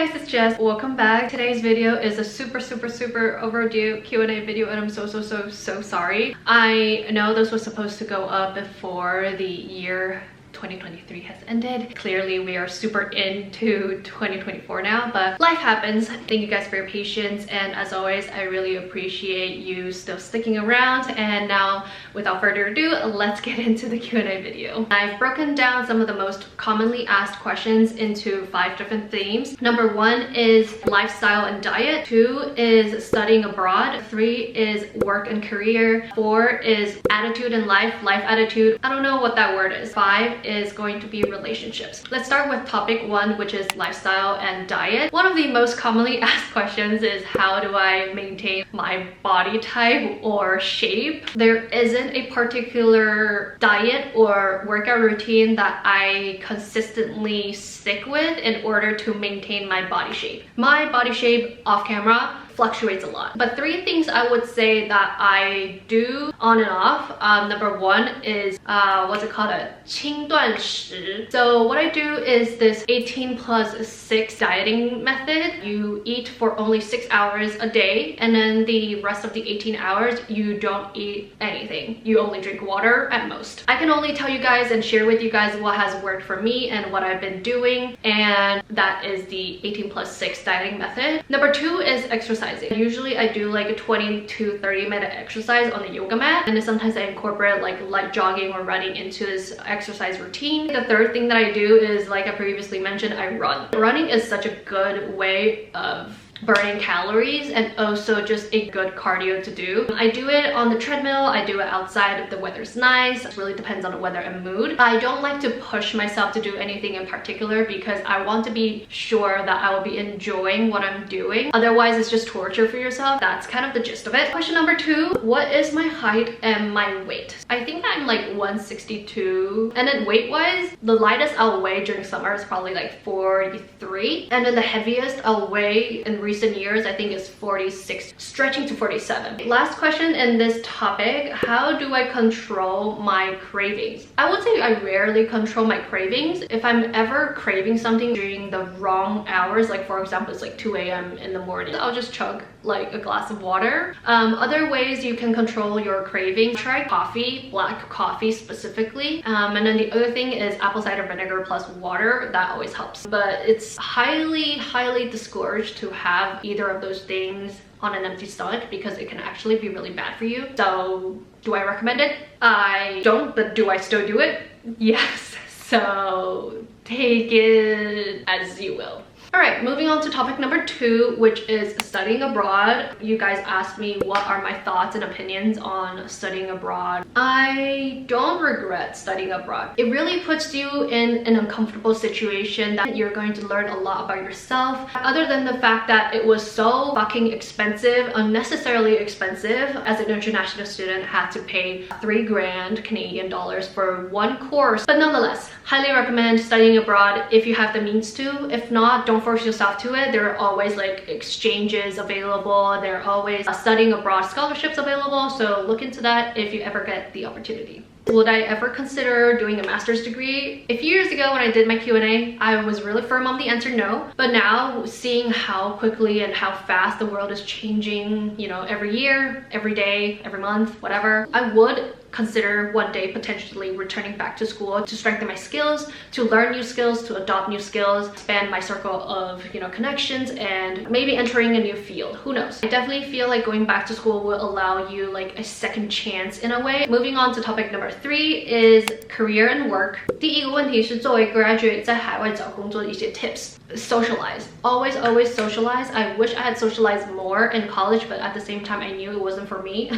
Hey guys, it's Jess. Welcome back. Today's video is a super overdue Q&A video and I'm so sorry. I know this was supposed to go up before the year 2023 has ended. Clearly we are super into 2024 now, but life happens. Thank you guys for your patience, and as always I really appreciate you still sticking around. And now without further ado, let's get into the Q&A video. I've broken down some of the most commonly asked questions into 5 different themes. Number 1 is lifestyle and diet, 2 is studying abroad, 3 is work and career, 4 is attitude in life attitude, I don't know what that word is, 5 is going to be relationships. Let's start with topic 1, which is lifestyle and diet. One of the most commonly asked questions is how do I maintain my body type or shape? There isn't a particular diet or workout routine that I consistently stick with in order to maintain my body shape. My body shape off camera fluctuates a lot, but 3 things I would say that I do on and off. Number 1 is what's it called, a 轻断食. So what I do is this 18+6 dieting method. You eat for only 6 hours a day, and then the rest of the 18 hours you don't eat anything. You only drink water at most. I can only tell you guys and share with you guys what has worked for me and what I've been doing, and that is the 18+6 dieting method. Number 2 is exercising. Usually I do like a 20 to 30 minute exercise on the yoga mat, and then sometimes I incorporate like light jogging or running into this exercise routine. The 3rd thing that I do is, like I previously mentioned, I run. Running is such a good way of burning calories and also just a good cardio to do. I do it on the treadmill, I do it outside if the weather's nice. It really depends on the weather and mood. I don't like to push myself to do anything in particular because I want to be sure that I will be enjoying what I'm doing. Otherwise it's just torture for yourself. That's kind of the gist of it. Question number 2, what is my height and my weight? I think I'm like 162, and then weight wise, the lightest I'll weigh during summer is probably like 43, and then the heaviest I'll weigh in recent years I think is 46, stretching to 47. Last question in this topic, how do I control my cravings? I would say I rarely control my cravings. If I'm ever craving something during the wrong hours, like for example it's like 2 a.m. in the morning, I'll just chug like a glass of water. Other ways you can control your craving, try coffee, black coffee specifically, and then the other thing is apple cider vinegar plus water. That always helps, but it's highly discouraged to have either of those things on an empty stomach because it can actually be really bad for you. So do I recommend it? I don't, but do I still do it? Yes. So take it as you will. Alright, moving on to topic number 2, which is studying abroad. You guys asked me what are my thoughts and opinions on studying abroad. I don't regret studying abroad. It really puts you in an uncomfortable situation that you're going to learn a lot about yourself. Other than the fact that it was so fucking expensive, unnecessarily expensive. As an international student, I had to pay 3 grand Canadian dollars for 1 course. But nonetheless, highly recommend studying abroad if you have the means to. If not, don't force yourself to it. There are always like exchanges available. There are always studying abroad scholarships available. So look into that if you ever get the opportunity. Would I ever consider doing a master's degree? A few years ago when I did my Q&A, I was really firm on the answer no. But now, seeing how quickly and how fast the world is changing, you know, every year, every day, every month, whatever, I would consider one day potentially returning back to school to strengthen my skills, to learn new skills, to adopt new skills, expand my circle of, you know, connections, and maybe entering a new field. Who knows? I definitely feel like going back to school will allow you like a second chance in a way. Moving on to topic number 3 is career and work. 第一个问题是作为 graduate 在海外找工作的一些 tips. Socialize. Always socialize. I wish I had socialized more in college, but at the same time I knew it wasn't for me.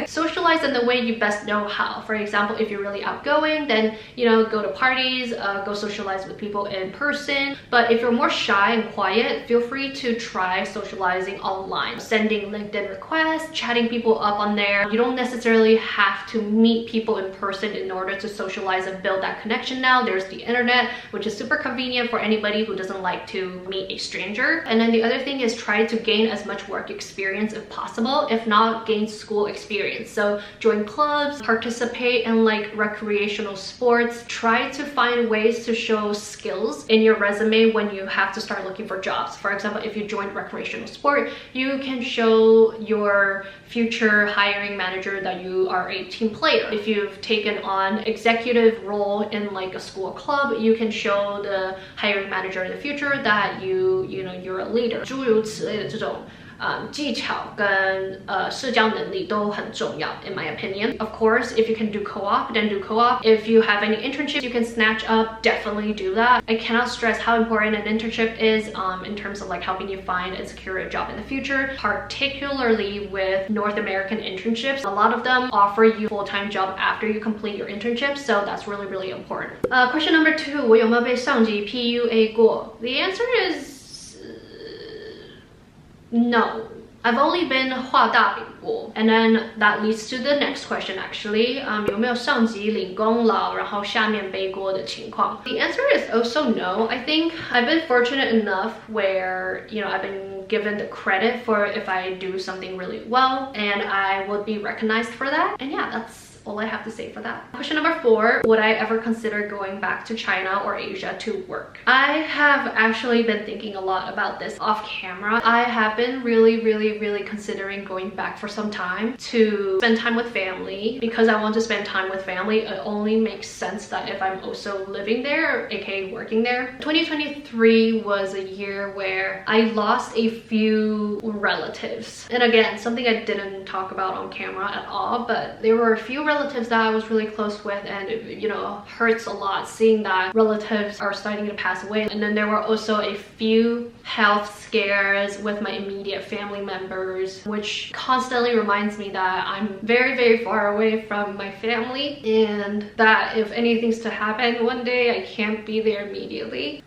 Socialize in the way you best know how. For example, if you're really outgoing, then, you know, go to parties, go socialize with people in person. But if you're more shy and quiet, feel free to try socializing online. Sending LinkedIn requests, chatting people up on there. You don't necessarily have to meet people in person in order to socialize and build that connection now. There's the internet, which is super convenient for anybody who doesn't like to meet a stranger. And then the other thing is try to gain as much work experience if possible, if not gain school experience. So join clubs, participate in like recreational sports, try to find ways to show skills in your resume when you have to start looking for jobs. For example, if you joined recreational sport, you can show your future hiring manager that you are a team player. If you've taken on executive role in like a school club, you can show the hiring manager in the future that you're a leader. 诸如此类的这种技巧跟社交能力都很重要 in my opinion. Of course, if you can do co-op, then do co-op. If you have any internships you can snatch up, definitely do that. I cannot stress how important an internship is in terms of like helping you find and secure a job in the future, particularly with North American internships. A lot of them offer you full-time job after you complete your internship, so that's really, really important. Question number 2, 我有没有被上级 PUA 过? The answer is no. I've only been 画大饼过. And then that leads to the next question actually. 有没有上级领功劳然后下面背锅的情况? The answer is also no. I think I've been fortunate enough where, I've been given the credit for if I do something really well and I would be recognized for that. And yeah, that's all I have to say for that. Question number 4, would I ever consider going back to China or Asia to work? I have actually been thinking a lot about this off camera. I have been really considering going back for some time to spend time with family. Because I want to spend time with family, it only makes sense that if I'm also living there, aka working there. 2023 was a year where I lost a few relatives. And again, something I didn't talk about on camera at all, but there were a few relatives that I was really close with, and it hurts a lot seeing that relatives are starting to pass away. And then there were also a few health scares with my immediate family members, which constantly reminds me that I'm very far away from my family, and that if anything's to happen one day I can't be there immediately.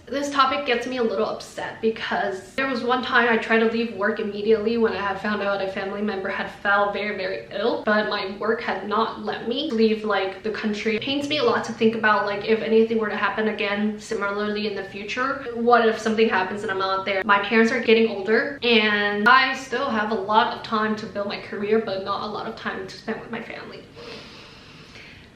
This topic gets me a little upset because there was one time I tried to leave work immediately when I had found out a family member had fell very ill, but my work had not let me leave like the country. It pains me a lot to think about like if anything were to happen again similarly in the future. What if something happens and I'm not there? My parents are getting older and I still have a lot of time to build my career, but not a lot of time to spend with my family.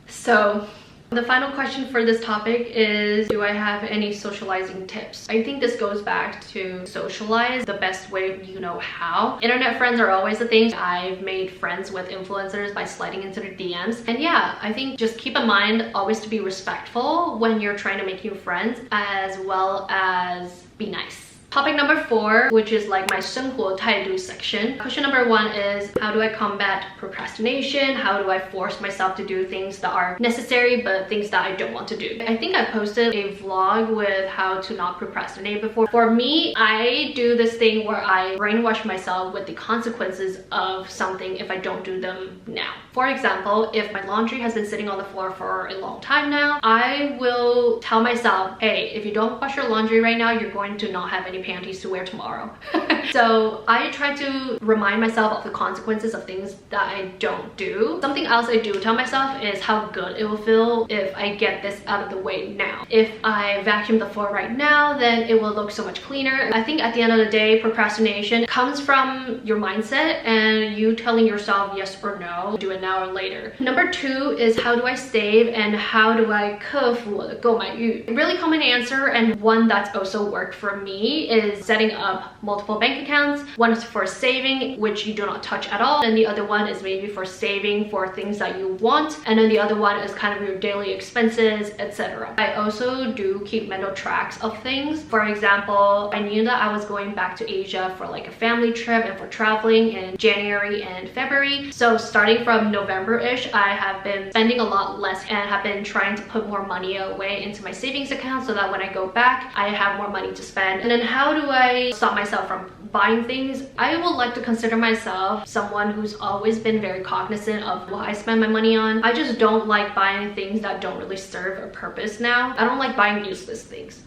So the final question for this topic is, do I have any socializing tips? I think this goes back to socialize the best way you know how. Internet friends are always a thing. I've made friends with influencers by sliding into their DMs. And yeah, I think just keep in mind always to be respectful when you're trying to make new friends, as well as be nice. Topic number 4, which is like my 生活态度 section. Question number 1 is, how do I combat procrastination? How do I force myself to do things that are necessary but things that I don't want to do? I think I posted a vlog with how to not procrastinate before. For me, I do this thing where I brainwash myself with the consequences of something if I don't do them now. For example, if my laundry has been sitting on the floor for a long time now, I will tell myself, hey, if you don't wash your laundry right now, you're going to not have any panties to wear tomorrow. So I try to remind myself of the consequences of things that I don't do. Something else I do tell myself is how good it will feel if I get this out of the way now. If I vacuum the floor right now, then it will look so much cleaner. I think at the end of the day, procrastination comes from your mindset and you telling yourself yes or no, do it now or later. Number 2 is, how do I save and how do I 克服我的购买欲? Really common answer, and one that's also worked for me, is setting up multiple bank accounts. One is for saving, which you do not touch at all, and the other one is maybe for saving for things that you want, and then the other one is kind of your daily expenses, etc. I also do keep mental tracks of things. For example, I knew that I was going back to Asia for like a family trip and for traveling in January and February. So starting from November-ish, I have been spending a lot less and have been trying to put more money away into my savings account so that when I go back, I have more money to spend. And then how do I stop myself from buying things? I would like to consider myself someone who's always been very cognizant of what I spend my money on. I just don't like buying things that don't really serve a purpose now. I don't like buying useless things.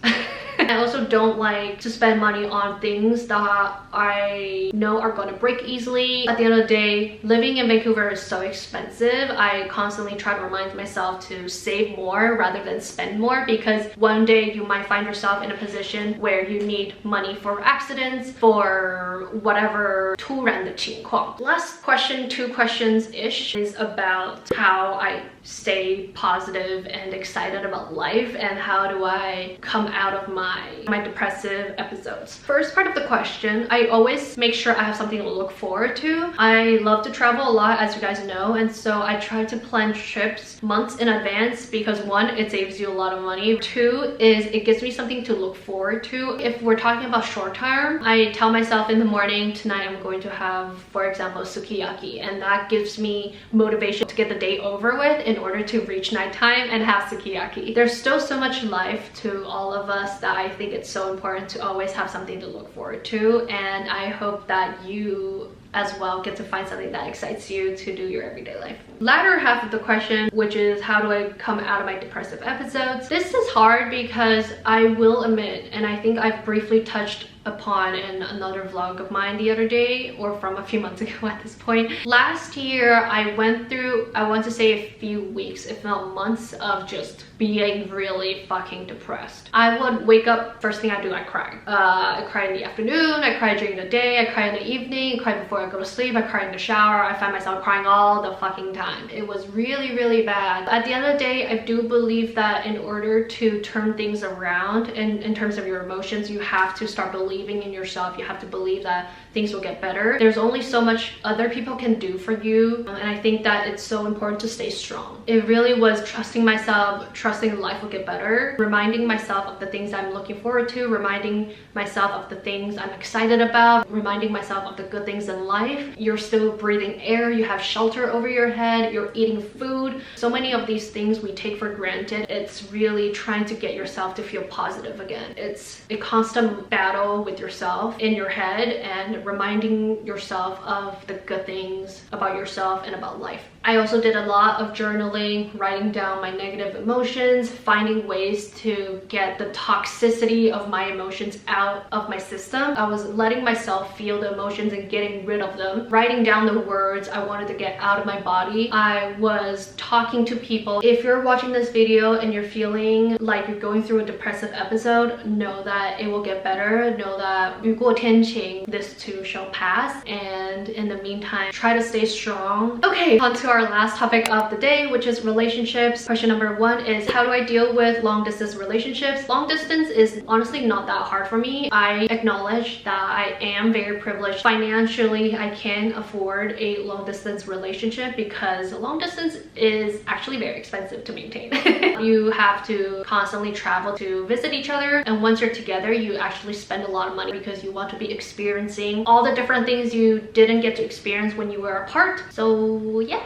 I also don't like to spend money on things that I know are going to break easily. At the end of the day, living in Vancouver is so expensive. I constantly try to remind myself to save more rather than spend more, because one day you might find yourself in a position where you need money for accidents, for whatever 突然的情况. Last question, 2 questions-ish, is about how I stay positive and excited about life, and how do I come out of my depressive episodes. First part of the question, I always make sure I have something to look forward to. I love to travel a lot, as you guys know, and so I try to plan trips months in advance, because 1, it saves you a lot of money. 2 is it gives me something to look forward to. If we're talking about short term, I tell myself in the morning, tonight I'm going to have, for example, sukiyaki, and that gives me motivation to get the day over with in order to reach nighttime and have sukiyaki. There's still so much life to all of us that I think it's so important to always have something to look forward to, and I hope that you as well get to find something that excites you to do your everyday life. Latter half of the question, which is how do I come out of my depressive episodes? This is hard because I will admit, and I think I've briefly touched upon in another vlog of mine the other day, or from a few months ago at this point. Last year I went through, I want to say, a few weeks, if not months, of just being really fucking depressed. I would wake up, first thing I do, I cry. I cry in the afternoon, I cry during the day, I cry in the evening, I cry before I go to sleep, I cry in the shower. I find myself crying all the fucking time. It was really, really bad. At the end of the day, I do believe that in order to turn things around in terms of your emotions, you have to start believing in yourself. You have to believe that things will get better. There's only so much other people can do for you, and I think that it's so important to stay strong. It really was trusting myself, trusting life will get better, reminding myself of the things I'm looking forward to, reminding myself of the things I'm excited about, reminding myself of the good things in life. You're still breathing air, you have shelter over your head, you're eating food. So many of these things we take for granted. It's really trying to get yourself to feel positive again. It's a constant battle with yourself in your head, and reminding yourself of the good things about yourself and about life. I also did a lot of journaling, writing down my negative emotions, finding ways to get the toxicity of my emotions out of my system. I was letting myself feel the emotions and getting rid of them, writing down the words I wanted to get out of my body. I was talking to people. If you're watching this video and you're feeling like you're going through a depressive episode, know that it will get better. Know that 雨过天晴, this too shall pass, and in the meantime, try to stay strong. Okay, on to our last topic of the day, which is relationships. Question number 1 is how do I deal with long distance relationships? Long distance is honestly not that hard for me. I acknowledge that I am very privileged financially. I can afford a long distance relationship because long distance is actually very expensive to maintain. You have to constantly travel to visit each other, and once you're together, you actually spend a lot of money because you want to be experiencing all the different things you didn't get to experience when you were apart. So yeah.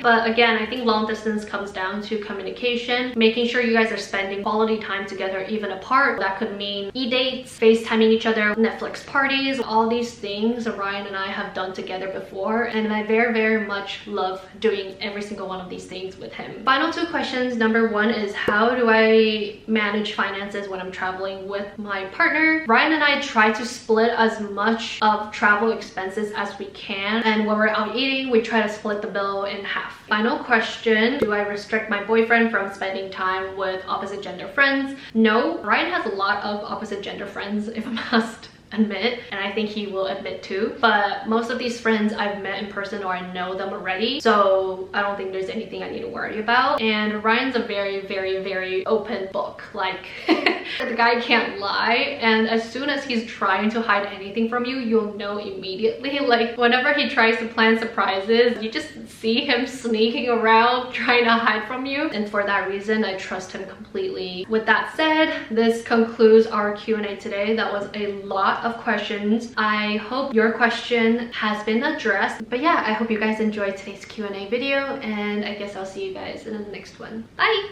But again, I think long distance comes down to communication, making sure you guys are spending quality time together even apart. That could mean e-dates, FaceTiming each other, Netflix parties, all these things Ryan and I have done together before, and I very, very much love doing every single one of these things with him. Final 2 questions. Number 1 is how do I manage finances when I'm traveling with my partner? Ryan and I try to split as much of travel expenses as we can, and when we're out eating, we try to split the bill in half. Final question, do I restrict my boyfriend from spending time with opposite gender friends? No. Ryan has a lot of opposite gender friends, if I must admit, and I think he will admit too, but most of these friends I've met in person or I know them already, so I don't think there's anything I need to worry about. And Ryan's a very, very, very open book. Like the guy can't lie, and as soon as he's trying to hide anything from you, you'll know immediately. Like whenever he tries to plan surprises, you just see him sneaking around trying to hide from you, and for that reason I trust him completely. With that said, this concludes our Q&A today. That was a lot of questions. I hope your question has been addressed, but yeah, I hope you guys enjoyed today's Q&A video, and I guess I'll see you guys in the next one. Bye.